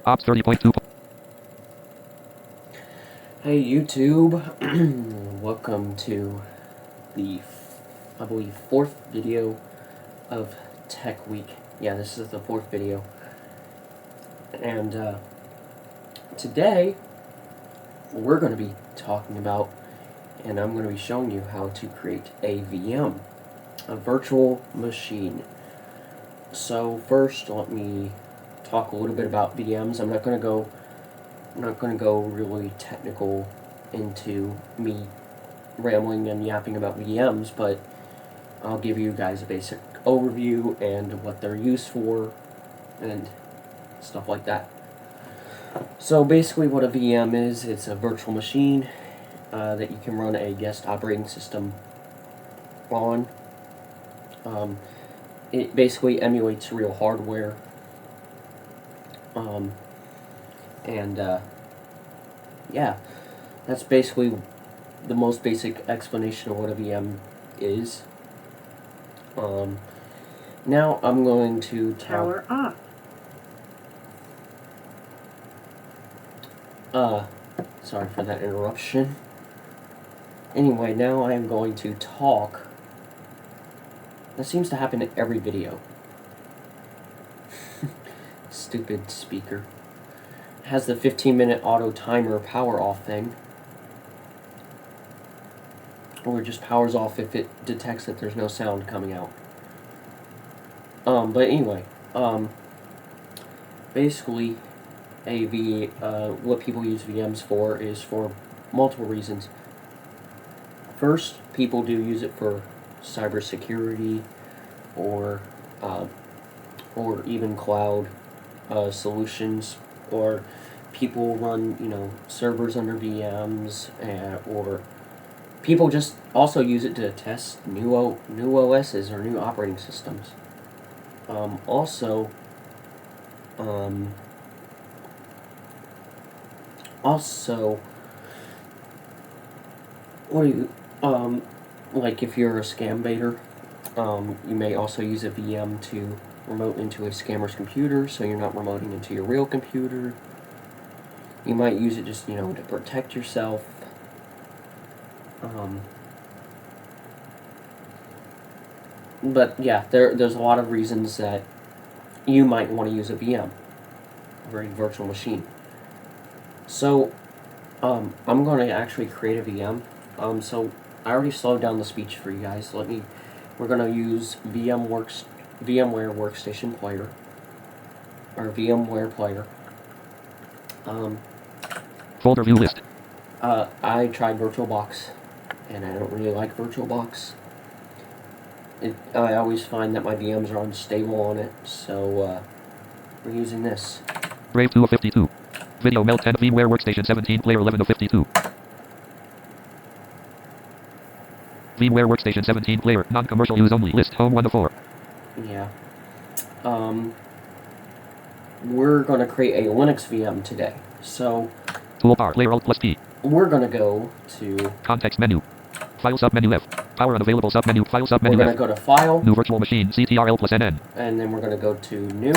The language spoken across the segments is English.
Ops 30.2. Hey YouTube, welcome to the, I believe, fourth video of Tech Week. Yeah, this is the fourth video. And today, we're going to be talking about, and I'm going to be showing you how to create a VM, a virtual machine. So first, let me talk a little bit about VMs. I'm not going to go really technical into me rambling and yapping about VMs, but I'll give you guys a basic overview and what they're used for and stuff like that. So basically what a VM is, it's a virtual machine that you can run a guest operating system on. It basically emulates real hardware. Yeah, that's basically the most basic explanation of what a VM is. Now I'm going to Power off. Sorry for that interruption. Anyway, now I am going to talk. That seems to happen in every video. Stupid speaker. It has the 15-minute auto timer power off thing. Or it just powers off if it detects that there's no sound coming out. But anyway, basically, what people use VMs for is for multiple reasons. First, people do use it for cybersecurity, or even cloud solutions, or people run servers under VMs, or people just also use it to test new OSs or new operating systems. Also, what do you, like if you're a scam baiter, you may also use a VM to remote into a scammer's computer, so you're not remoting into your real computer. You might use it just, to protect yourself. But yeah, there's a lot of reasons that you might want to use a VM, or a virtual machine. So, I'm going to actually create a VM. So I already slowed down the speech for you guys. We're going to use VMware Workstation Player, or VMware Player. Folder view list. I tried VirtualBox, and I don't really like VirtualBox. I always find that my VMs are unstable on it, so we're using this. Brave 2 of 52. Video Melt 10 VMware Workstation 17 Player 11 of 52. VMware Workstation 17 Player, non-commercial use only, list, home 1 of 4. Yeah. We're going to create a Linux VM today. So, Toolbar, Layer Alt plus P. we're going to go to... Context menu. File submenu F. Power unavailable submenu. File We're submenu going to F. go to File, New virtual machine, CTRL plus NN. and then we're going to go to New.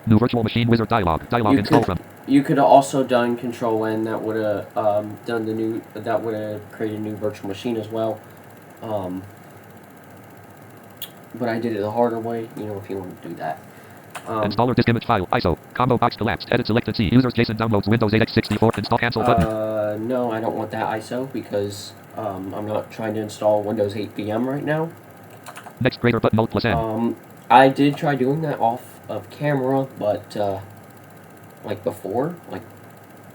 New virtual machine wizard dialog. Dialog install from. You could have also done Control N. That would have created a new virtual machine as well. But I did it the harder way. If you want to do that. Installer disk image file. ISO. Combo box collapsed. Edit selected C. Users JSON downloads Windows 8 x64. Install cancel button. No, I don't want that ISO because I'm not trying to install Windows 8 VM right now. Next greater button Alt plus N. I did try doing that off of camera, but like before, like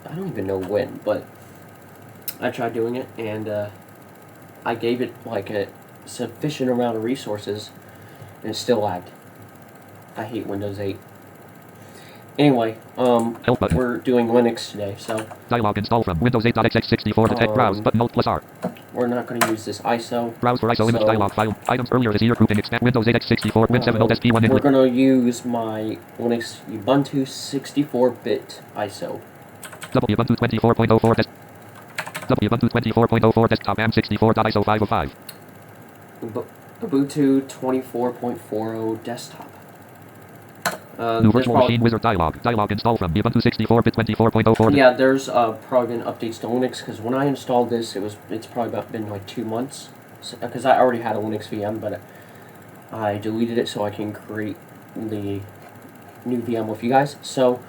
I don't even know when, but I tried doing it, and I gave it like a sufficient amount of resources, and it still lagged. I hate Windows 8. Anyway, we're doing Linux today, so... Dialog install from Windows 8.x64 detect browse button Alt plus R. We're not going to use this ISO. Browse for ISO image dialog file. Items earlier this year grouping expand Windows 8x64 Win7 Alt SP1 We're going to use my Linux Ubuntu 64-bit ISO. Ubuntu 24.04 Ubuntu 24.04 desktop AM64.ISO 505. Ubuntu 24.40 desktop. New there's virtual machine wizard dialog. Dialog install from Ubuntu 64-bit 24.04. Yeah, there's probably been updates to Linux, because when I installed this, it's probably been like 2 months, because I already had a Linux VM, but I deleted it so I can create the new VM with you guys. So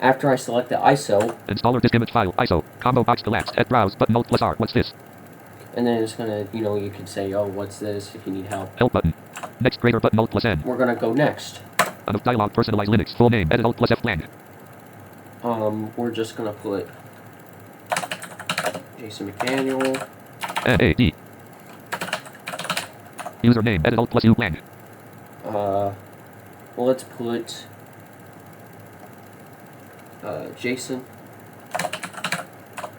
after I select the ISO, Installer disk image file. ISO. Combo box collapsed. Head browse. Button Alt plus R. What's this? and then it's gonna, you can say, oh, what's this, if you need help. Help button. Next greater button Alt plus N. We're gonna go next. Of dialog personalize Linux. Full name. Edit Alt plus F blank. We're just gonna put Jason McDaniel. A-D. Username. Edit Alt plus U blank. Well, let's put Jason.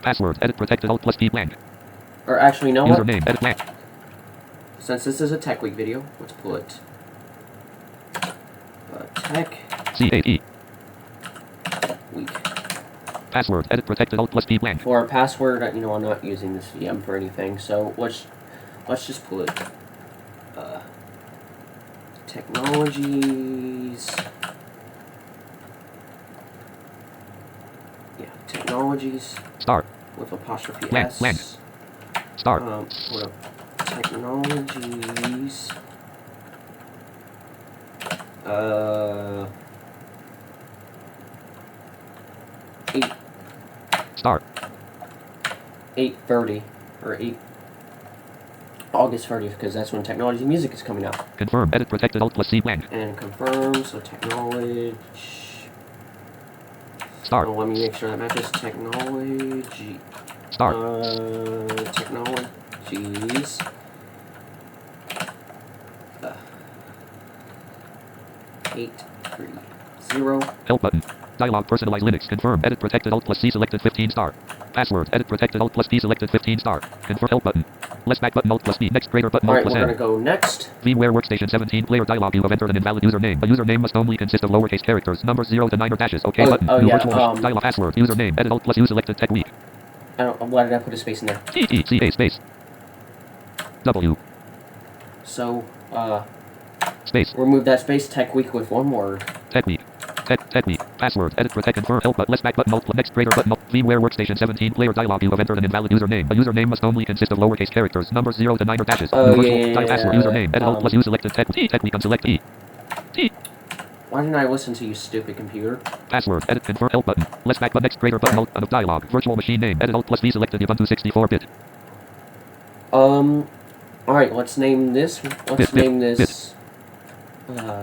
Password. Edit protected Alt plus P blank. Or actually, no. Username. Edit blank. Since this is a Tech Week video, let's put Tech C-A-E. Week. Password. Edit protected Alt plus P blank. For our password, I'm not using this VM for anything, so let's just put technologies. Yeah, technologies. Start. With apostrophe Blank, S. blank. Start. Put technologies. 8. Start. 8:30 or August 30th, because that's when Technology Music is coming out. Confirm. Edit protected Alt plus C blank. And confirm. So technology. Start. Oh, let me make sure that matches technology. Start. Technologies. 830. Help button. Dialog personalize Linux. Confirm. Edit protected Alt plus C selected 15 star. Password. Edit protected Alt plus P selected 15 star. Confirm. Help button. Less back button Alt plus B. Next greater button Alt Alright, plus we're N. gonna go next. VMware Workstation 17 player dialog. You have entered an invalid username. A username must only consist of lowercase characters, numbers 0 to 9 or dashes. OK button. New yeah, virtual dialog password. Username. Edit Alt plus U selected Tech Week. Why did I put a space in there? T-E-C-A space. W. So, Space. remove that space. Tech Week with one word. Tech Week. Tech Week. Password. Edit protect confirm help but less back button Alt next greater button VMware Workstation 17 player dialog. You have entered an invalid username. A username must only consist of lowercase characters, numbers 0 to 9 or dashes. Password. Username. Edit Alt plus U selected Tech Week unselect E. T. Why didn't I listen to you, stupid computer? Password. Edit confirm help button. Less back but next greater button Alt of dialog. Virtual machine name. Edit Alt plus V selected Ubuntu 64-bit. Alright, let's name this. Let's name this.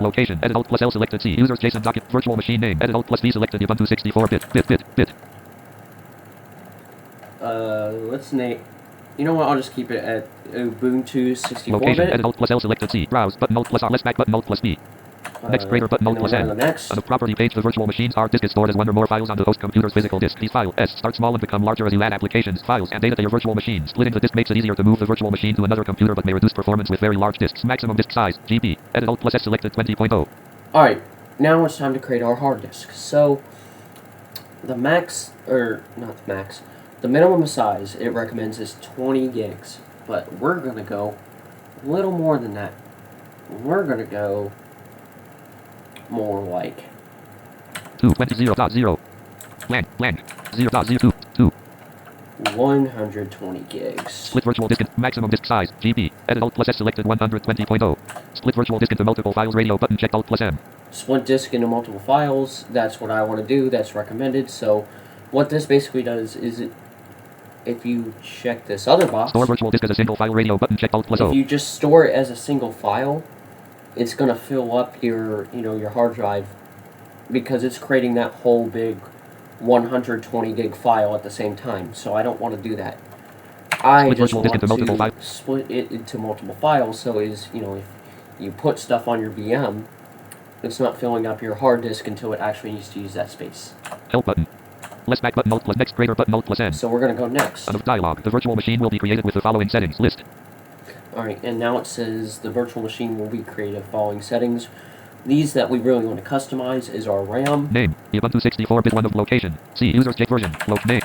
Location. Edit Alt plus L selected C. Users JSON document. Virtual machine name. Edit Alt plus V selected Ubuntu 64-bit. Let's name. You know what? I'll just keep it at Ubuntu 64-bit. Location. Edit Alt plus L selected C. Browse button Alt plus R. Less back button Alt plus B. Next greater button Alt plus N. On the property page, the virtual machine's hard disk is stored as one or more files on the host computer's physical disk. These files start small and become larger as you add applications, files, and data to your virtual machine. Splitting the disk makes it easier to move the virtual machine to another computer but may reduce performance with very large disks. Maximum disk size, GB. Edit Alt plus S selected 20.0. Alright, now it's time to create our hard disk. So, the max, or not the max, the minimum size it recommends is 20 gigs. But we're going to go a little more than that. We're going to go more like 220.0. Blank 0.02. 120 gigs. Split virtual disk maximum disk size GB. Edit Alt plus S selected 120.0. Split virtual disk into multiple files. Radio button checked Alt plus M. Split disk into multiple files. That's what I want to do. That's recommended. So what this basically does is if you check this other box, store virtual disk as a single file. Radio button checked Alt plus O. If you just store it as a single file, it's gonna fill up your your hard drive because it's creating that whole big 120 gig file at the same time. So I don't want to do that. I just want to split it into multiple files. So if you put stuff on your VM, it's not filling up your hard disk until it actually needs to use that space. Help button. Less back button Alt plus next greater button Alt plus N. So we're gonna go next. Under dialog, the virtual machine will be created with the following settings list. Alright, and now it says the virtual machine will be created following settings. These that we really want to customize is our RAM. Name, Ubuntu 64-bit 1 of location. C, user's J version, name.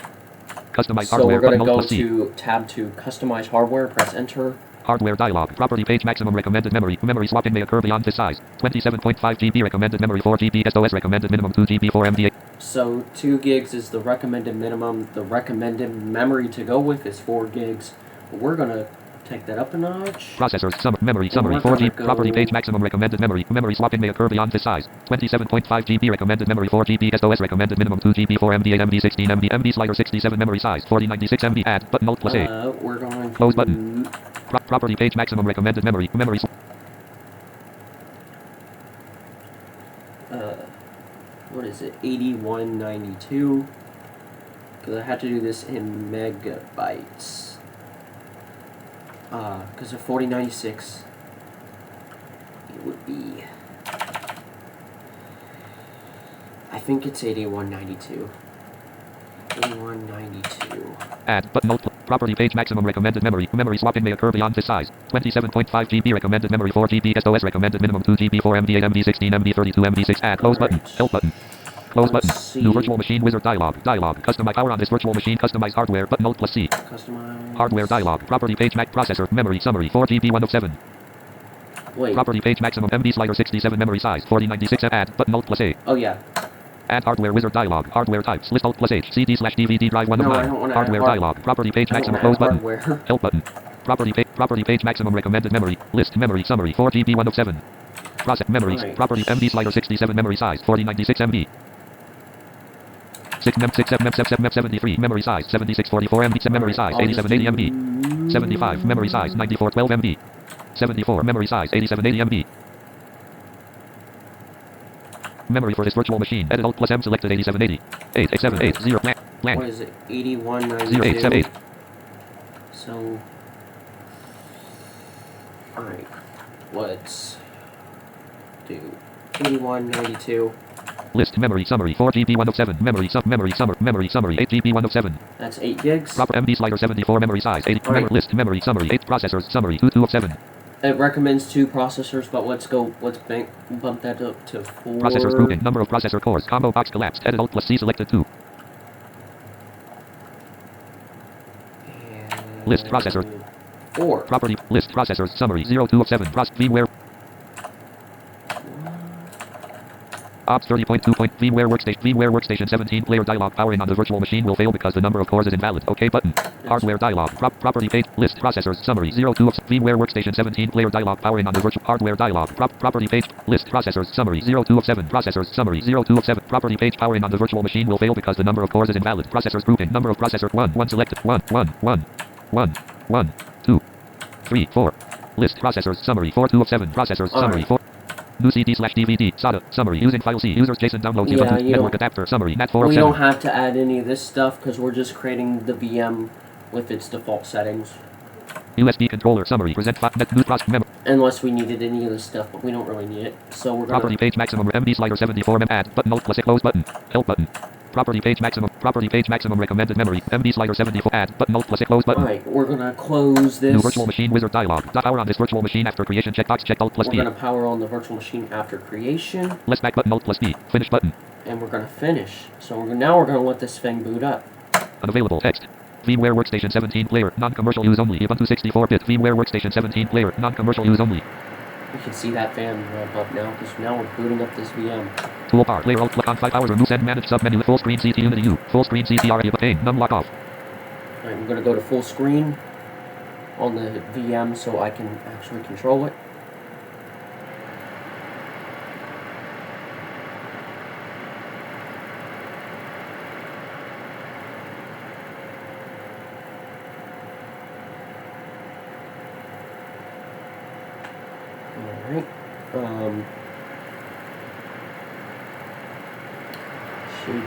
Customize so hardware we're going button to Alt go plus C. to tab 2, customize hardware, press enter. Hardware dialog. Property page maximum recommended memory. Memory swapping may occur beyond this size. 27.5 GB recommended memory. 4 GB SOS recommended minimum. 2 GB for MDA. So 2 gigs is the recommended minimum. The recommended memory to go with is 4 gigs. We're gonna take that up a notch. Processors, memory, summary, 4 GB, property page maximum recommended memory. Memory swapping may occur beyond this size. 27.5 GB recommended memory, 4 GB SOS recommended minimum, 2 GB for MDA, MD16, MD slider 67 memory size, 4096 MB, add, button, Alt plus A. We're going to... Close button. Property page maximum recommended memory, memory what is it, 8192, because I had to do this in megabytes. Because of 4096, it would be, I think it's 8192. 8192. Add, button, Alt, property page maximum recommended memory. Memory swapping may occur beyond this size. 27.5 GB recommended memory, 4 GB SOS recommended minimum, 2 GB for MDA, MD16, MD32, MD6. Add, close button, help button. Close button. New virtual machine wizard dialog. Customize power on this virtual machine. Customize hardware. Button Alt plus C. Customize. Hardware dialog. Property page Mac processor. Memory summary. 4 GB 107. Wait. Property page maximum MD slider 67 memory size. 4096. Add. Button Alt plus A. Oh yeah. Add hardware wizard dialog. Hardware types. List Alt plus H. CD/DVD drive 1 of 9. Hardware dialog. Property page maximum. Close button. Help button. Property page maximum recommended memory. List memory summary. 4 GB 107. Process memories. Right. Property MD slider 67 memory size. 4096 MB. 73 memory size 7644 MB memory size 8780 MB 75 memory size 9412 MB 74 memory size 8780 MB memory for this virtual machine. Edit Alt plus M selected 8780 8780 blank. What is it? 8192. 0878. So, alright, let's do 8192. List memory summary 4 GB 107 memory summary 8 GB 107. That's 8 gigs. Proper MD slider 74 memory size 80 Right. List memory summary 8 processors summary 2 of 7. It recommends 2 processors, but let's bump that up to 4. Processors grouping number of processor cores combo box collapsed. Edit Alt plus C selected 2. And List processor 4. property list processors summary 02 of 7 VMware Ops 30.2. VMware Workstation 17 player dialog. Powering on the virtual machine will fail because the number of cores is invalid. OK button. Hardware dialog. Property page. List processors. Summary 02 of VMware Workstation 17 player dialog. Powering on the virtual hardware dialog. Property page. List processors. Summary 02 of 7. Processors. Summary 02 of 7. Property page. Powering on the virtual machine will fail because the number of cores is invalid. Processors grouping. Number of processor 1 selected. 1 2 3 4. List processors. Summary 42 of 7. Processors. Summary 4. New CD/DVD, SATA, summary, using file C, users JSON downloads, Ubuntu, network adapter, summary, NAT 4 of 7. We don't have to add any of this stuff because we're just creating the VM with its default settings. USB controller, summary, present net new process memory. Unless we needed any of this stuff, but we don't really need it. So we're gonna... Property page maximum, MD slider 74, add, button, Alt plus A, close button, help button. Property page maximum recommended memory, MD slider 74, add, button, Alt plus A, close button. Alright, we're gonna close this. New virtual machine wizard dialog. Power on this virtual machine after creation, checkbox, checked, Alt plus We're B. gonna power on the virtual machine after creation. Less back button, Alt plus B, finish button. And we're gonna finish. So now we're gonna let this thing boot up. Unavailable text. VMware Workstation 17 player, non-commercial use only. Ubuntu 64-bit. VMware Workstation 17 player, non-commercial use only. You can see that fan ramp up now because now we're booting up this VM. Toolbar, player alt click on 5 hours, remove send manage submenu, full screen CT Unity U, full screen CTRA pane, num lock off. Alright, I'm gonna go to full screen on the VM so I can actually control it. Alright, should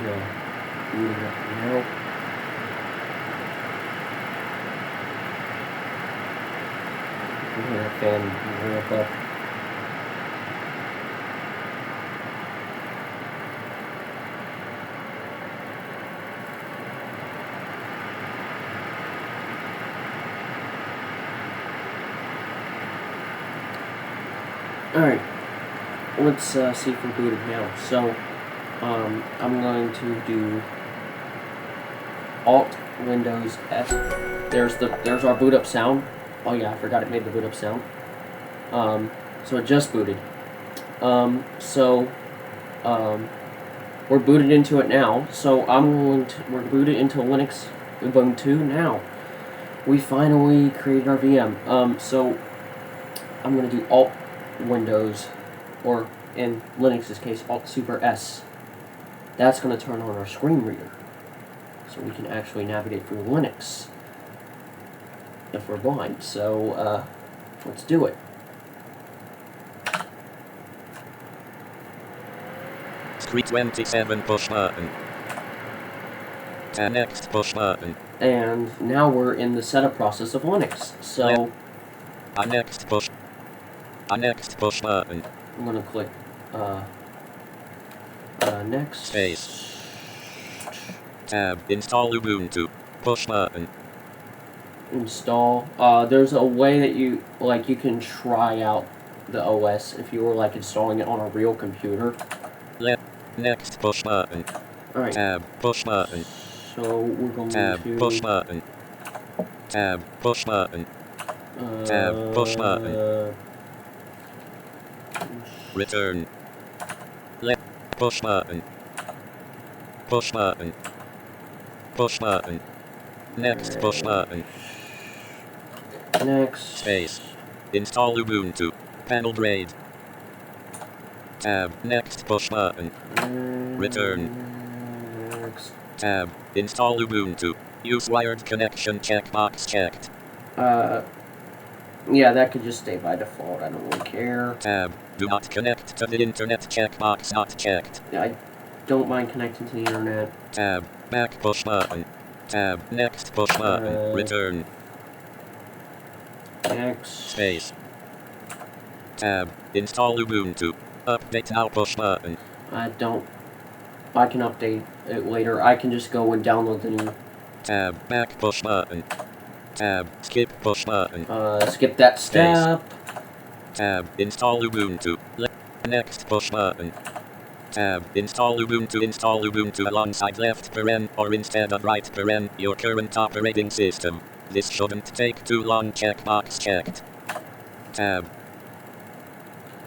boot it up now. You hear that fan ramp up. Alright, let's see if we're booted now. So, I'm going to do Alt Windows F. There's our boot up sound. Oh yeah, I forgot it made the boot up sound. So it just booted. We're booted into it now. So we're booted into Linux Ubuntu now. We finally created our VM. So I'm going to do Alt Windows, or in Linux's case, Alt Super S. That's going to turn on our screen reader, so we can actually navigate through Linux if we're blind. So let's do it. 327 push button. 10x push button. And now we're in the setup process of Linux. So next push. Next push button. I'm going to click next. Space. Tab. Install Ubuntu. Push button. Install. There's a way that you can try out the OS if you were like installing it on a real computer. Next push button. All right. Tab. Push button. So we're going Tab. to Push button. Tab. Push button. Tab. Push button. Return. Push button. Push button. Push button. Next push button. Next. Space. Install Ubuntu. Panel grade. Tab. Next push button. Return. Next. Tab. Install Ubuntu. Use wired connection checkbox checked. Yeah, that could just stay by default. I don't really care. Tab. Do not connect to the internet checkbox not checked. I don't mind connecting to the internet. Tab. Back push button. Tab. Next push button. Return. Next. Space. Tab. Install Ubuntu. Update now push button. I can update it later. I can just go and download the new. Tab. Back push button. Tab. Skip push button. Skip that step. Tab. Install Ubuntu. Next push button. Tab. Install Ubuntu. Install Ubuntu alongside left paren or instead of right paren your current operating system. This shouldn't take too long. Checkbox checked. Tab.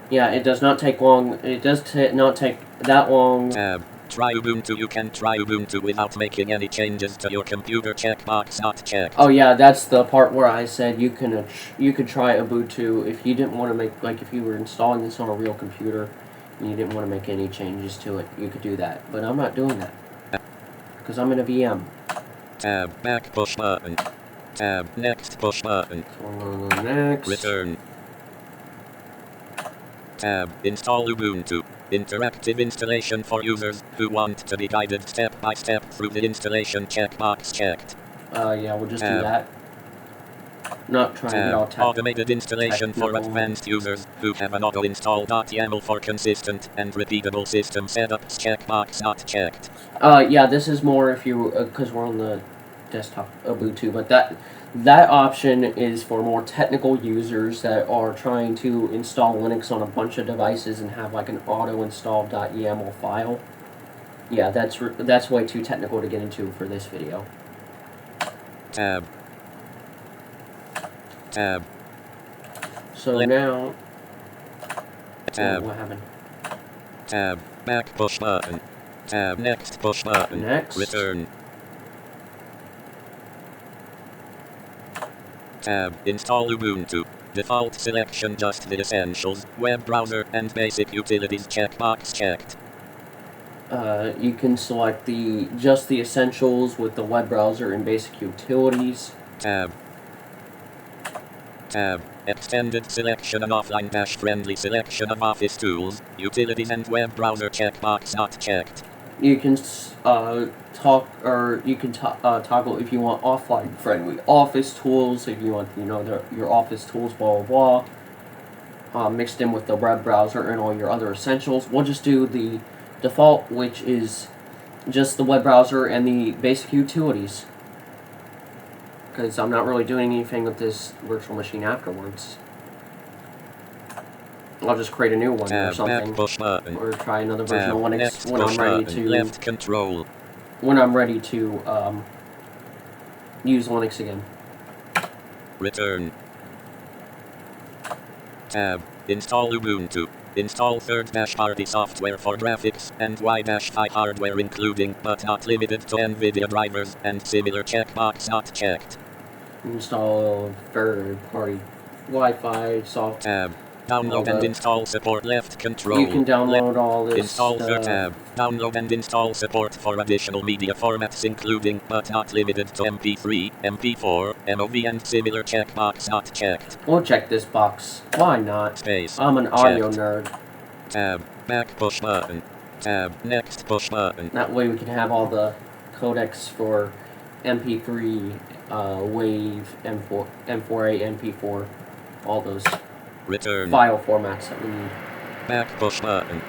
Yeah, it does not take long. It does not take that long. Tab. Try Ubuntu. You can try Ubuntu without making any changes to your computer. Checkbox not checked. Oh yeah, that's the part where I said you could try Ubuntu if you didn't want to make, like, if you were installing this on a real computer and you didn't want to make any changes to it, you could do that. But I'm not doing that because I'm in a VM. Tab. Back push button. Tab. Next push button. Next. Return. Tab. Install Ubuntu. Interactive installation for users who want to be guided step by step through the installation. Checkbox checked. Yeah, we'll just do that. Not trying to get all automated installation for advanced users who have an auto-install.yaml for consistent and repeatable system setups. Checkbox not checked. Yeah, this is more if you, because we're on the desktop Ubuntu, but that option is for more technical users that are trying to install Linux on a bunch of devices and have like an auto-install.yaml file. Yeah, that's way too technical to get into for this video. Tab. Tab. So now... Tab. Oh, what happened? Tab. Back push button. Tab. Next push button. Next. Return. Tab. Install Ubuntu. Default selection just the essentials, web browser, and basic utilities. Checkbox checked. You can select just the essentials with the web browser and basic utilities. Tab. Tab. Extended selection and offline friendly selection of office tools, utilities, and web browser. Checkbox not checked. You can toggle if you want offline friendly office tools, if you want, your office tools, blah blah blah, mixed in with the web browser and all your other essentials. We'll just do the default, which is just the web browser and the basic utilities, because I'm not really doing anything with this virtual machine afterwards. I'll just create a new one or something, or try another version of Linux when I'm ready to. Left control. When I'm ready to use Linux again. Return. tab. Install Ubuntu. Install third-party software for graphics and Wi-Fi hardware including but not limited to NVIDIA drivers and similar checkbox not checked. Install third-party Wi-Fi software. Tab. Download and install support left control. You can download all this Install stuff. tab. Download and install support for additional media formats including but not limited to MP3, MP4, MOV and similar checkbox not checked. We'll check this box. Why not? Space. I'm an audio Checked. nerd. Tab. Back push button. Tab. Next push button. That way we can have all the codecs for MP3, WAV, M4A, MP4, all those Return. file formats that we need. Back push button.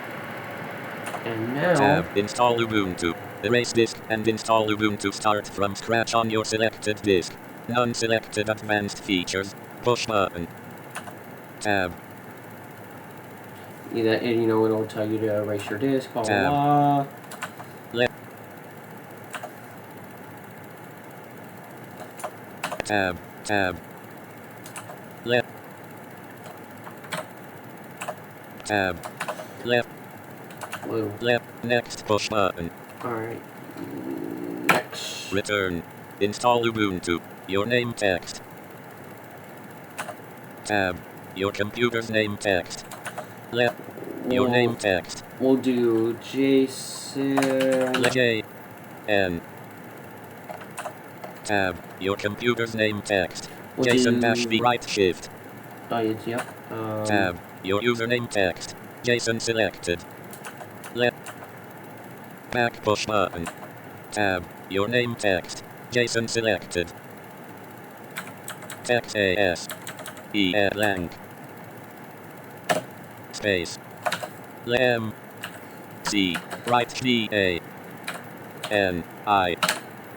And now, Tab. Install Ubuntu. Erase disk and install Ubuntu. Start from scratch on your selected disk. None selected advanced features. Push button. Tab. you know, it'll tell you to erase your disk, blah, Tab. blah, blah. Tab. Tab. Left. Tab. Left. Blue. Left. Next push button. Alright. Next. Return. Install Ubuntu. Your name text. Tab. Your computer's name text. Left. Your name text. We'll do Jason. J. N. Tab. Your computer's name text. We'll Jason do- dash V right shift. Oh, yep. Tab. Your username text. Jason selected. Left. Back push button. Tab. Your name text. Jason selected. Text AS. E lang. Space. Lem. C. Right G A. N I.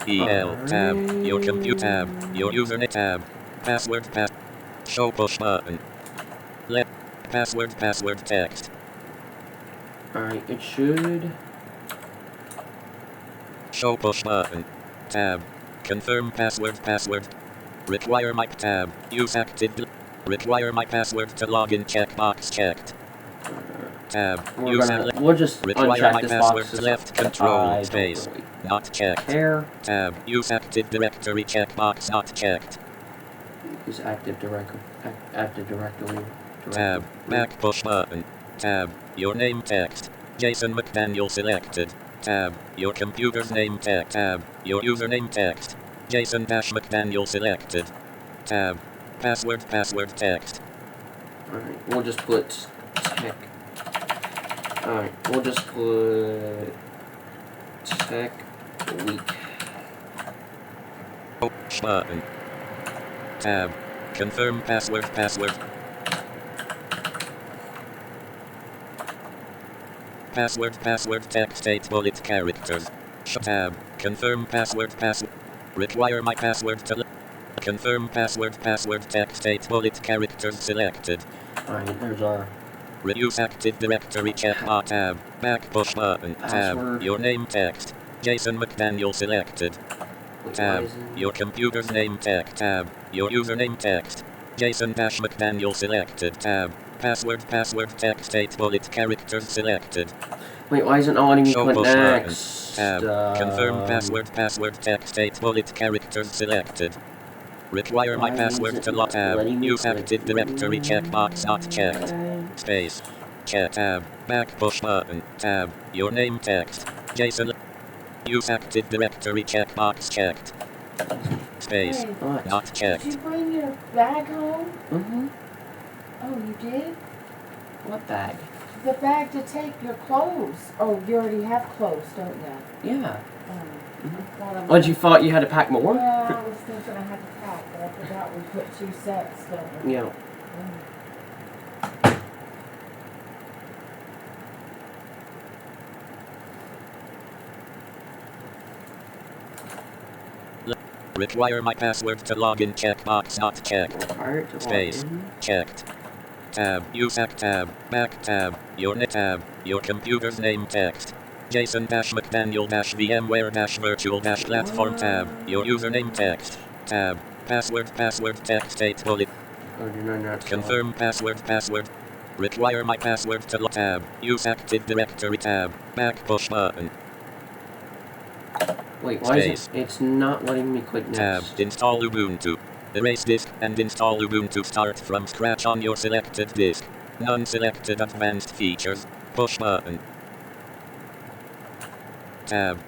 E L tab. Your computer tab. Your username tab. Password pass. Show push button. Left. Password text. Alright, it should. Show push button. Tab. Confirm password. Require my tab. Use active. Require my password to login checkbox checked. Tab. Use We'll just require uncheck my this password box. to left control I space. don't really Not checked. care. Tab. Use active directory checkbox not checked. Use active directory. Tab. Back push button. Tab. Your name text. Jason McDaniel selected. Tab. Your computer's name text. Tab. Your username text. Jason McDaniel selected. Tab. Password text. Alright, we'll just put tech. Alright, we'll just put tech week. Push button. Tab. Confirm password. Password text 8 bullet characters. Tab. Confirm password. Require my password to confirm password text 8 bullet characters selected. Alright, there's our Reuse active directory checkbox tab. Back push button. Tab. Password. Your name text. Jason McDaniel selected. Tab. Your computer's name text. Tab. Your username text. Jason McDaniel selected. Tab. Password text 8 bullet characters selected. Wait, why isn't all letting me Show put push button. next? Tab. Confirm password text 8 bullet characters selected. Require my Why password is to it log tab. letting me Use put active directory checkbox not checked. Space. Check tab. Back push button. Tab. Your name text. Jason. Use active directory checkbox checked. Space. Hey, What? Not did checked. you bring your bag home? Mm-hmm. Oh, you did? What bag? The bag to take your clothes. Oh, you already have clothes, don't you? Yeah. Well, Oh, you thought you had to pack more? Yeah, I was thinking I had to pack, but I forgot we put 2 sets, don't we? Yeah. Require my password to login checkbox not checked. Required to log Space. in. Checked. Tab. Use act tab. Back tab. Your net tab. Your computer's name text. Jason McDaniel VMware virtual platform tab. Your username text. Tab. Password text 8 bullet. Or did I not? Confirm password. Require my password to log tab. Use Active Directory tab. Back push button. Wait, why is it? It's not letting me click next. Tab. Install Ubuntu. Erase disk and install Ubuntu. Start from scratch on your selected disk. None selected advanced features. Push button. Tab.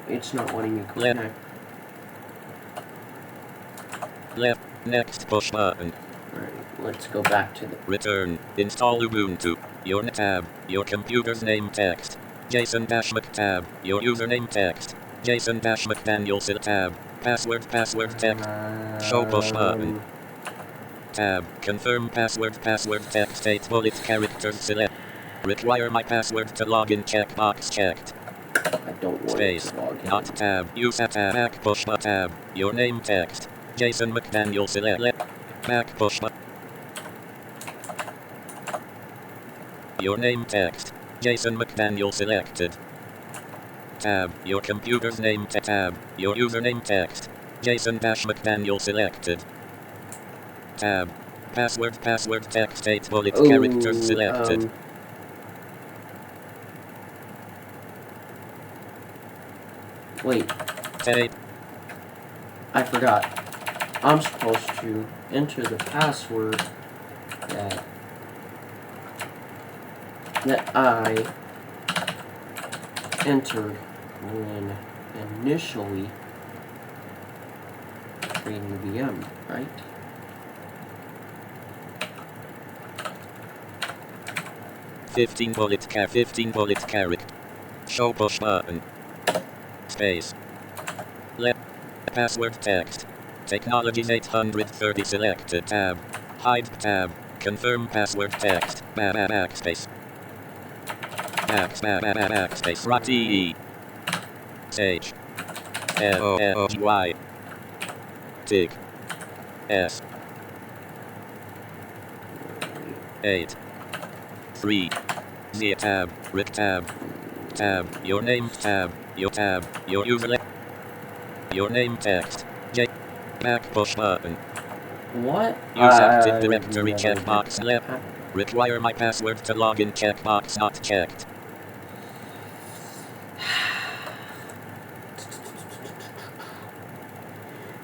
It's not letting me click next. Left. Next push button. Alright, let's go back to the... Return. Install Ubuntu. Your tab. Your computer's name text. Jason-Mc tab. Your username text. Jason-McDaniels tab. Password text. Show push button. Tab. Confirm password text 8 bullet characters select. Require my password to login checkbox checked. I don't want Space. it to log in. Not tab. Use a tab. Back push button tab. Your name text. Jason McDaniel select. Back push button. Your name text. Jason McDaniel selected. Tab. Your computer's name tab. Your username text. Jason-McDaniel selected. Tab. Password text 8 bullet characters selected. Wait. Tape. I forgot. I'm supposed to enter the password that I entered when initially creating the VM, right? Fifteen bullet character. Show push button. Space. Left. Password text. Technologies 830 selected tab. Hide tab. Confirm password text. Backspace. Backspace. RATE. Sage. LOGY. TIG. S. 8. 3. Z tab. Rick tab. Tab. Your name tab. Your tab. Your username. Your name text. J. Back push button. What? Use Active Directory checkbox left. Require my password to login checkbox not checked.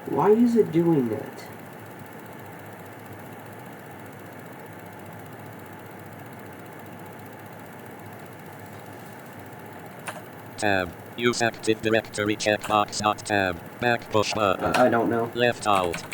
Why is it doing that? Tab. Use Active Directory checkbox not tab. Back push button. I don't know. Left alt.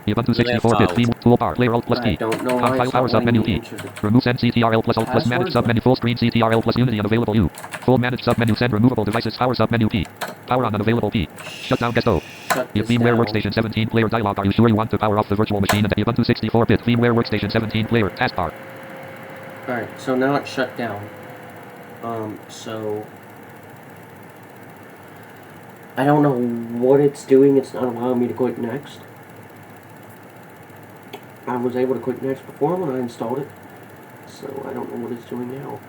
Ubuntu 64-bit theme toolbar. Layer Alt plus I P. don't know why Compile it's power not letting submenu me P. enter the Remove send CTRL plus Alt plus manage password. submenu full screen CTRL plus Unity unavailable U. Full manage submenu send removable devices power submenu P. Power on unavailable P. Shut down guest O. Shut this VMware down. Workstation 17 player dialog. Are you sure you want to power off the virtual machine? And Ubuntu 64-bit VMware Workstation 17 player taskbar. Alright, so now it's shut down. So I don't know what it's doing. It's not allowing me to click next. I was able to click next before when I installed it, so I don't know what it's doing now.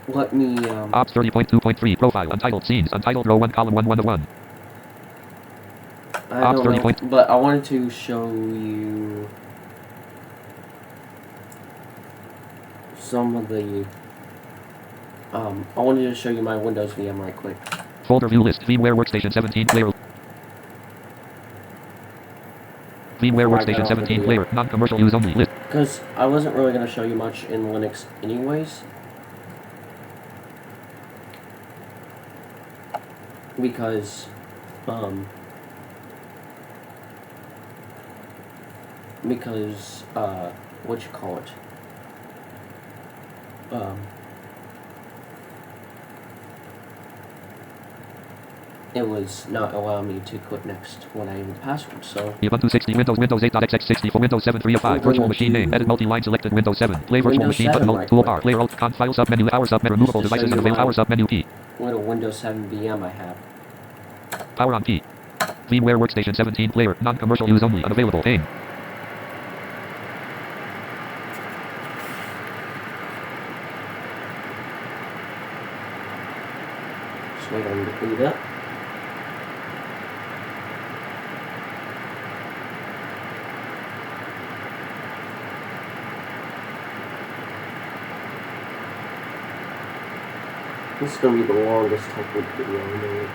Let me, Ops 30.2.3 profile untitled scenes untitled row 1 column 1 of 1. I Ops don't know, 30 but I wanted to show you some of the, I wanted to show you my Windows VM right quick. Folder view list VMware Workstation 17 player. VMware Workstation 17 player non-commercial use only list. Because I wasn't really going to show you much in Linux anyways. Because, what you call it? It was not allowing me to click next when I entered the password, so... Ubuntu 60 Windows 8.x64 Windows 7 3 of 5 virtual machine name edit multi-line selected Windows 7 play virtual Windows machine 7 button right toolbar quick. player alt con file submenu power submenu removable Just to show devices you and avail my- power submenu P Little Windows 7 VM I have. power on P VMware Workstation 17 player. Non-commercial use only. Unavailable. AIM. Just wait on it to boot up. This is going to be the longest technique video I made.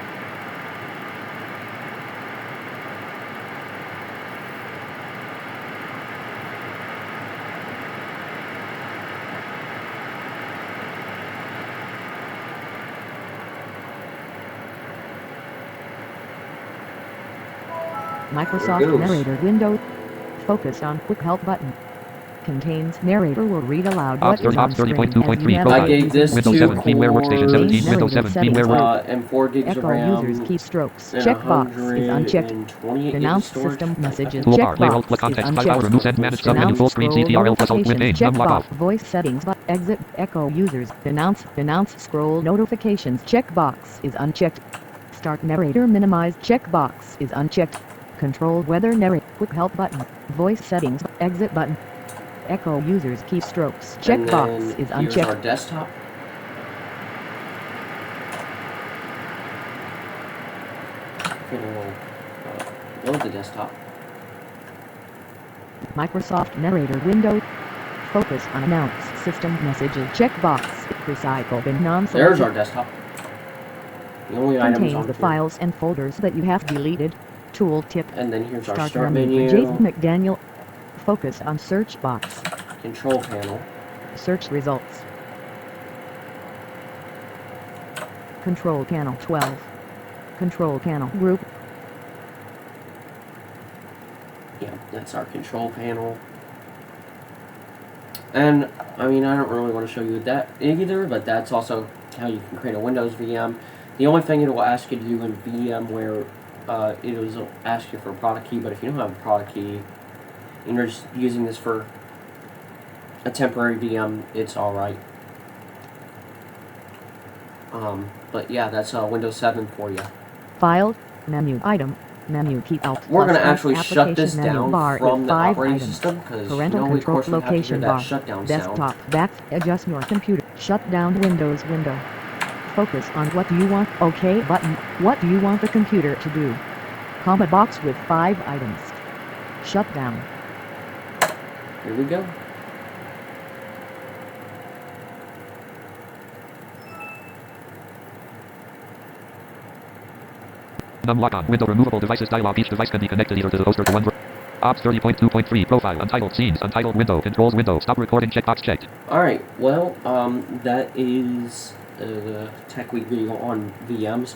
Microsoft There it goes. Narrator window. Focus on Quick Help button. Contains narrator will read aloud what Ops is on screen 30.2.3 as you profile. I gave this Windows to 7 VMware Workstation 17. Windows 7 VMware Workstation. and 4 gigs of Echo RAM. users keystrokes. and Checkbox is unchecked. 128 gigs of Announce storage. system messages. Toolbar. Layer Alt Checkbox plus is context. 5 hour unchecked. remove send manage submenu Announce full screen scroll CTRL plus alt with name. notifications. Num lock Checkbox. off. Voice settings. Exit. Echo users. Announce scroll notifications. Checkbox is unchecked. Start narrator minimize. Checkbox is unchecked. Control weather narrate. Quick help button. Voice settings. Exit button. Echo users keystrokes. And Checkbox then is here's unchecked. our desktop. We'll load the desktop. Microsoft Narrator window. Focus on announce system messages. Checkbox. Recycle bin non-selected. There's our desktop. The only items Contains on the here. files and folders that you have deleted. Tool tip. And then here's our Start start menu. menu, Jason McDaniel. Focus on search box. control panel, Search results. Control panel 12. Control panel group. yeah, that's our control panel. And, I mean, I don't really want to show you that either, but that's also how you can create a Windows VM. The only thing it will ask you to do in VMware, it will ask you for a product key, but if you don't have a product key, and you're just using this for a temporary VM, it's alright. But yeah, that's Windows 7 for you. File. Menu item. Menu key alt. We're going to plus actually shut application this menu down bar from with the 5 operating items. system, because Parental of control course we have to hear location that bar. shutdown sound. Desktop. Back. Adjust your computer. Shut down Windows window. Focus on what you want. OK button. What do you want the computer to do? Comma box with 5 items. Shut down. Here we go. Num lock on. Window removable devices dialog. Each device can be connected either to the host or to one. Ops 30.2.3 profile. Untitled scenes. Untitled window. Controls window. Stop recording checkbox checked. Alright, well, that is the Tech Week video on VMs.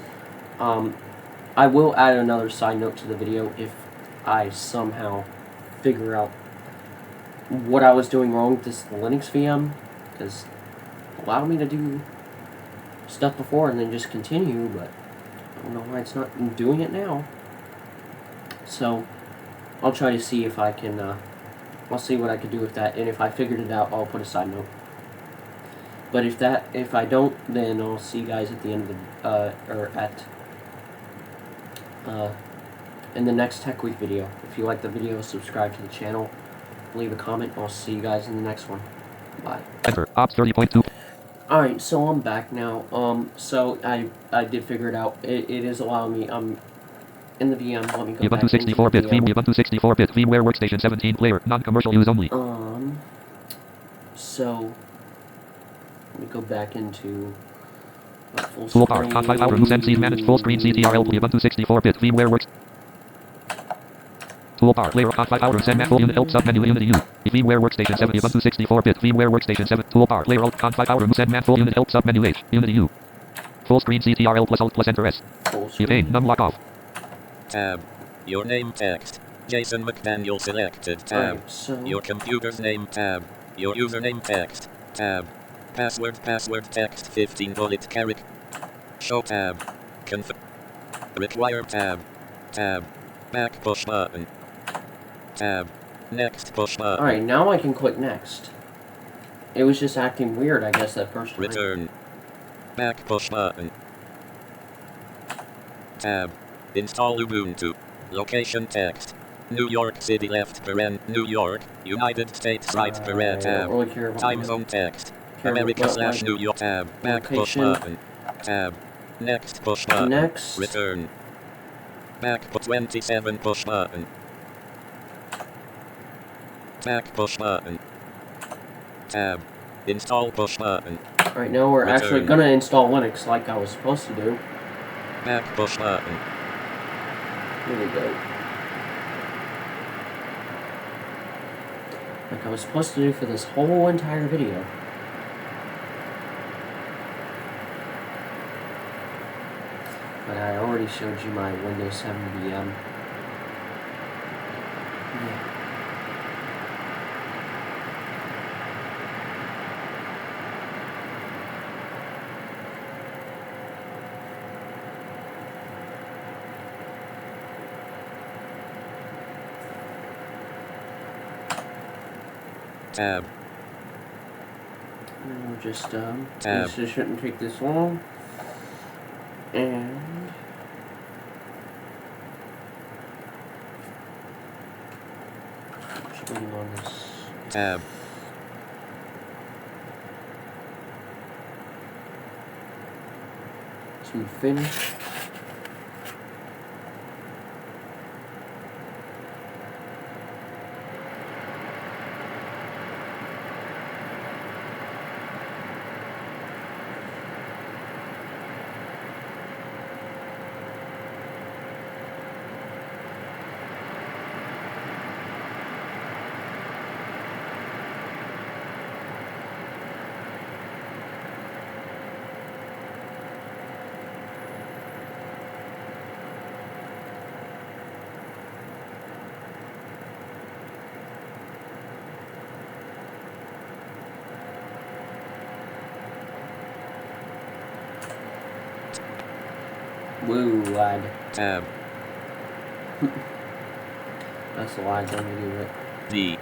I will add another side note to the video if I somehow figure out what I was doing wrong with this Linux VM, because it allowed me to do stuff before and then just continue, but I don't know why it's not doing it now. So, I'll try to see if I can, I'll see what I can do with that, and if I figured it out, I'll put a side note. But if I don't, then I'll see you guys at the end of the, in the next Tech Week video. If you like the video, subscribe to the channel, leave a comment, I'll see you guys in the next one. Bye. Enter. Ops 30.2. Alright, so I'm back now. So I did figure it out. It is allowing me, in the VM, let me go back Ubuntu into the 64-bit VM. Ubuntu 64-bit VMware Workstation 17 player. Non-commercial use only. So let me go back into full Toolbar. screen. On 5 hour remove MCs managed full screen CTRL Ubuntu 64-bit VMware Works. Toolbar. Layer on 5 hour send full unit help submenu unit U. VMware Workstation 7 Ubuntu 64-bit VMware Workstation 7 toolbar. Layer alt on 5 hour remove send full unit help submenu H unit U. Full screen CTRL plus alt plus enter S. Full screen. Evade num lock off. Tab. Your name text. Jason McDaniel selected. Tab. Alright, so Your computer's name tab. Your username text. Tab. Password text 15 bullet character. Show tab. Require tab. Tab. Back push button. Tab. Next push button. alright, now I can click next. It was just acting weird, I guess, that first time. Return. Back push button. Tab. Install Ubuntu. Location text. New York City left paren. New York, United States right paren I tab. don't really care about Time my zone text. care America about slash my New York tab. Back push location. button. Tab. Next push button. Next. Return. Back put 27 push button. Back push button. Tab. Install push button. Right now we're actually Return. gonna install Linux like I was supposed to do. Back push button. Here we go. Like I was supposed to do for this whole entire video. But I already showed you my Windows 7 VM. Yeah. Tab. And we'll just, Tab. this shouldn't take this long. And just waiting on this. Tab. To finish. Woo, lad. Tab. That's the lag when we do it. D.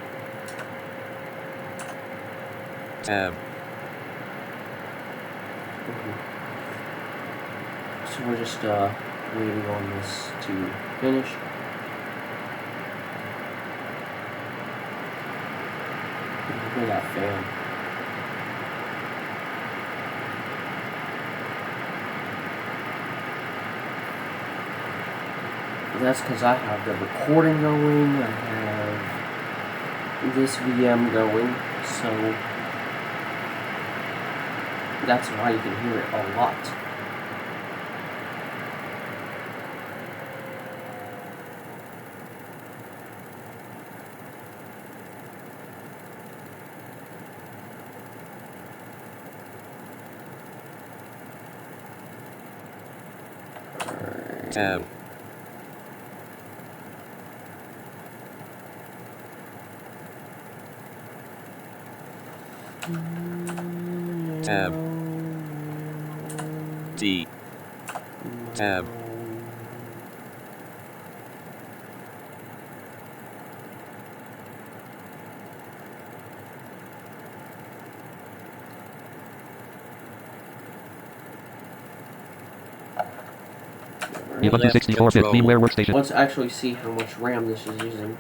Tab. So we're just waiting on this to finish. Look at that fan. That's because I have the recording going, I have this VM going, so that's why you can hear it a lot. Tab. Tab. D. Tab. Ubuntu 64-bit VMware Workstation. Let's actually see how much RAM this is using.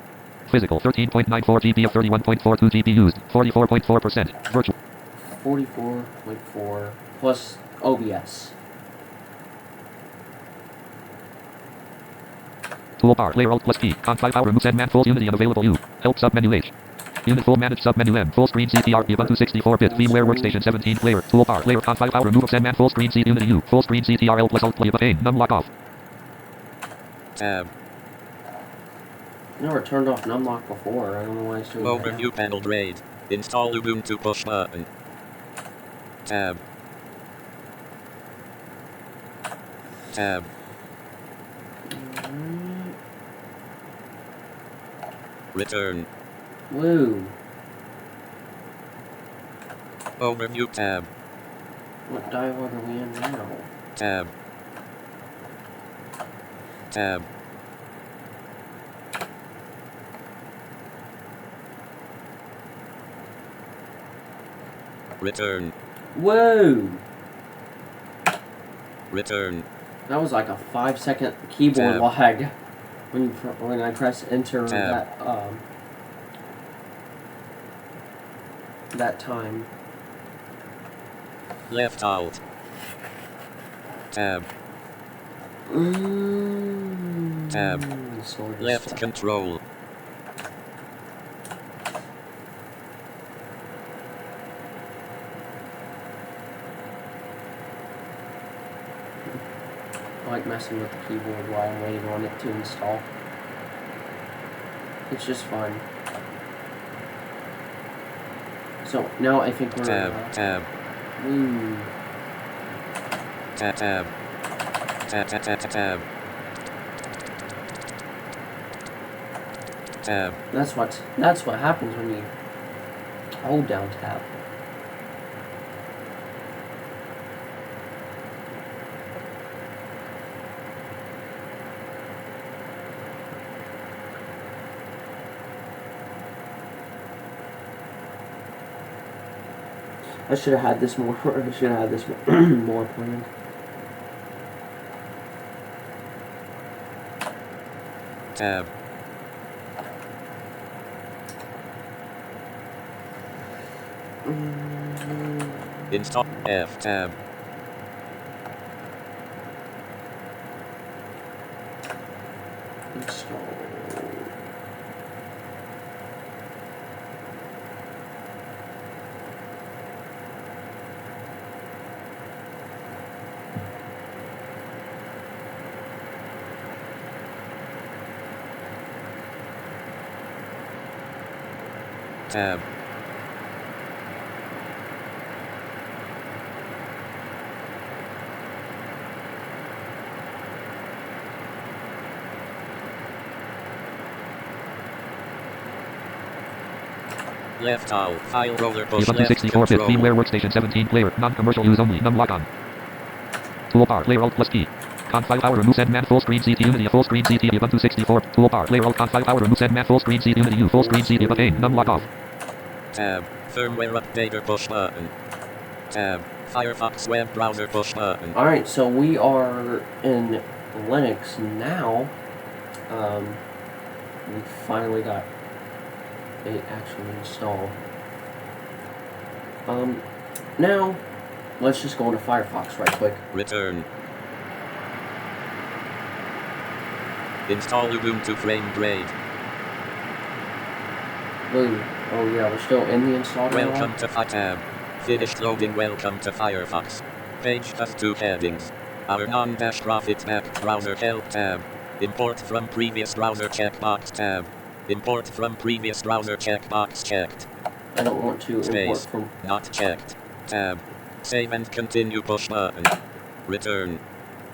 Physical 13.94 GB of 31.42 GB used. 44.4%. Virtual. 44.4 plus OBS. Toolbar. Layer Alt plus P. Conf 5 hour remove send man full unity unavailable U. Help submenu H. Unit full manage submenu M. Full screen CTR. Ubuntu 64-bit VMware Workstation 17 player. Toolbar. Layer Conf 5 hour remove of send man full screen C unity U. Full screen CTR L plus Alt play pane. Num lock off. Tab. Never turned off numlock before. I don't know why it's doing that. Overview panel RAID. Install Ubuntu push button. Tab. Tab. Return. Woo. Overview tab. What dialogue are we in now? Tab. Tab. Return. Whoa! Return. That was like a 5-second keyboard Tab. lag. when I press enter that time. Left alt. Tab. Tab. Sort of Left stuff. control. I like messing with the keyboard while I'm waiting on it to install. It's just fun. So now I think we're Tab. Tab. Tab. Tab. Tab. Tab. Tab. Tab. Tab. That's what happens when you hold down tab. I should have had this more. I should have had this more planned. Tab. Install F tab. Install. Tab. Left alt. File roller push Ubuntu left 64-bit control. VMware Workstation 17 player. Non-commercial use only. Num lock on. Toolbar. Player Alt plus T. Conf file power remove send man full screen CT Unity full screen CT Ubuntu 64. Toolbar. Player Alt conf file power remove send man full screen CT Unity U full screen CT pane. Num lock off. Tab. Firmware updater push button. Tab. Firefox web browser push button. Alright, so we are in Linux now. We finally got it actually installed. Now, let's just go into Firefox right quick. Return. Install Ubuntu frame grade. Boom. Oh yeah, we're still in the install now. Welcome to tab. Finished loading. Welcome to Firefox. Page has two headings. Our non-profit backed browser help tab. Import from previous browser checkbox tab. Import from previous browser checkbox checked. I don't want to import Space. from... Not checked. Tab. Save and continue push button. Return.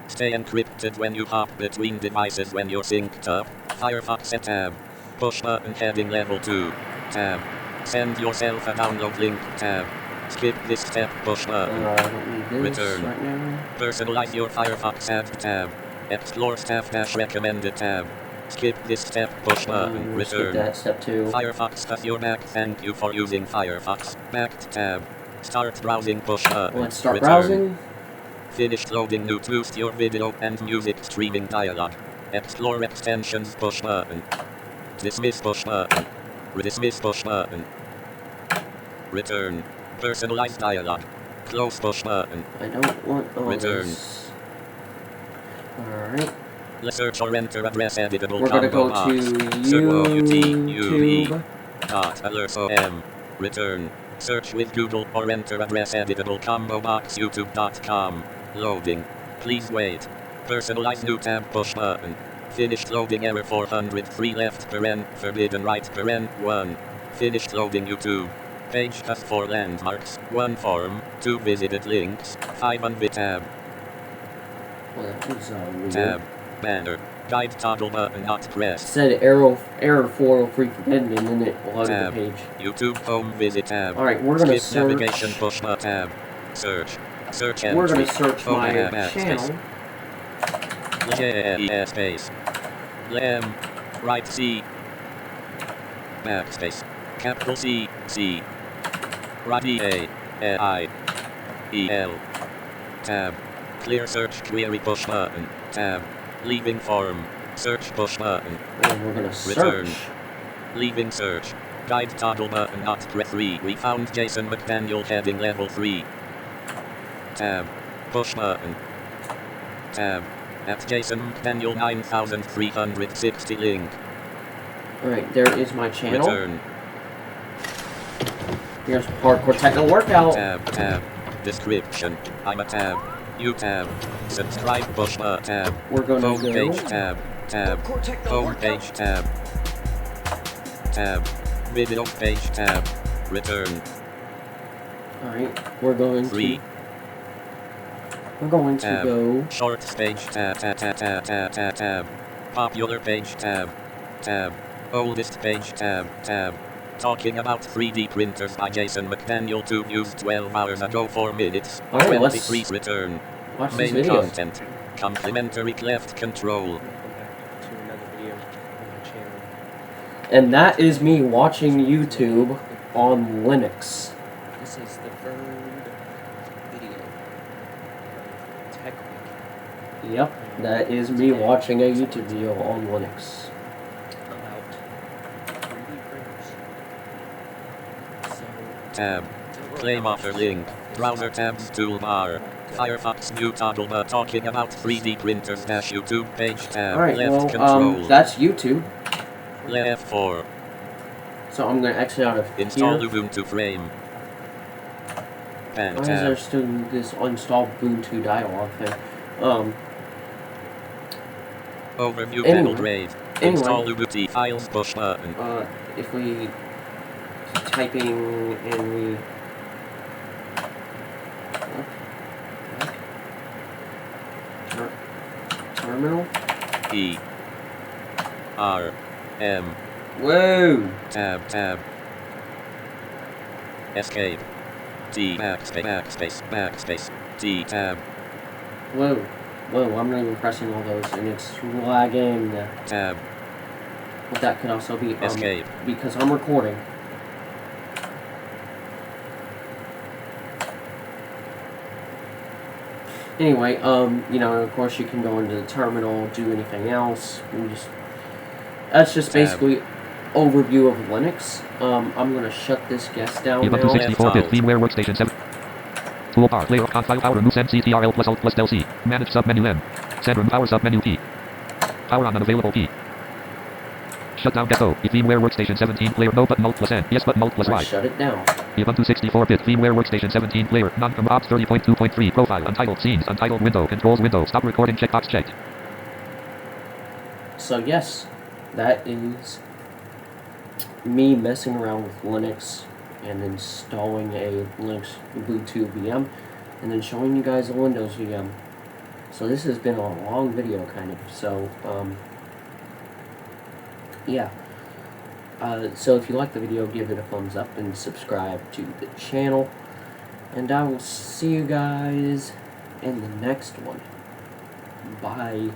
Stay encrypted when you hop between devices when you're synced up. Firefox tab. Push button heading level 2. Tab. Send yourself a download link tab. Skip this step push button. I don't need this Return. right now. Personalize your Firefox ad tab. Explore staff dash recommended tab. Skip this step push button. Skip Return. that, step 2. Firefox has your back. Thank you for using Firefox. Backed tab. Start browsing push button. Let's start Return. browsing. Finished loading new boost your video and music streaming dialog. Explore extensions push button. Dismiss push button. Dismiss push button. Return. Personalized dialog. Close push button. I don't want all Return. this. Alright. Let's search or enter address editable We're gonna combo go box. to YouTube. YouTube. Return. Search with Google or enter address editable combo box youtube.com. Loading. Please wait. Personalize new tab push button. Finished loading error 403 left paren, forbidden right paren, 1. Finished loading YouTube. Page has 4 landmarks, 1 forum, 2 visited links, 5 on tab. Well, that was weird. Tab. Banner. Guide toggle button not It pressed. said error 403 forbidden, and then it loaded the Tab. page. YouTube home visit tab. Alright, we're gonna Skip navigation search. push tab. Search. Search entry. We're gonna search my backspace. channel. Space. Lem. Right C. Backspace. Capital C. C. Right E A. I. E L. Tab. Clear search query push button. Tab. Leaving forum. Search push button. And we're gonna search. Return. Leaving search. Guide toggle button not press 3. We found Jason McDaniel heading level 3. Tab. Push button. Tab. At Jason McDaniel 9360 link. Alright, there is my channel. Return. Here's Hardcore Techno Workout. Tab. Description. I'm a tab. You tab. Subscribe push button tab. We're gonna Home go. page tab. Home page tab. Video page tab. Return. Alright, we're going 3. We're going to Tab. go. Shorts page tab. Popular page tab. Oldest page tab. Talking about 3D printers by Jason McDaniel. To use 12 hours ago 4 minutes. Alright, let's 23 return. watch this Main video. content. Complimentary cleft control. And that is me watching YouTube on Linux. This is the third video of Tech Week Yep, that is me watching a YouTube video on Linux. about 3D printers. So, Tab. Claim offer link. Browser tabs toolbar. Firefox new toggle bar talking about 3D printers dash YouTube page tab. Alright, Left well, control. that's YouTube. Left 4. So I'm gonna exit out of Install here. Ubuntu frame. Pen Why is there tab. still this uninstall Ubuntu dialog thing? Overview Anyway. panel grade. Install Ubuntu files push button. If we keep typing and we terminal. E. R. M. Whoa! Tab. Escape. T backspace. T tab. Whoa! I'm not even pressing all those, and it's lagging. Tab. But that could also be Escape. because I'm recording. Anyway, you know, of course you can go into the terminal, do anything else. That's just Tab. basically overview of Linux. I'm gonna shut this guest down Ubuntu now. 64-bit firmware workstation 7. Toolbar, layer conf file power remove send CTRL plus alt plus del C. Manage submenu M. Send remove power submenu P. Power on unavailable P. Shut down ghetto. Firmware workstation 17 player no button alt plus N. Yes button alt plus I Y. shut it down. Ubuntu 64-bit firmware workstation 17 player non-com ops 30.2.3 profile untitled scenes untitled window controls window stop recording checkbox checked. So yes, that is me messing around with Linux and installing a Linux Ubuntu VM and then showing you guys a Windows VM. So this has been a long video kind of, so yeah. So if you like the video, give it a thumbs up and subscribe to the channel. And I will see you guys in the next one. Bye.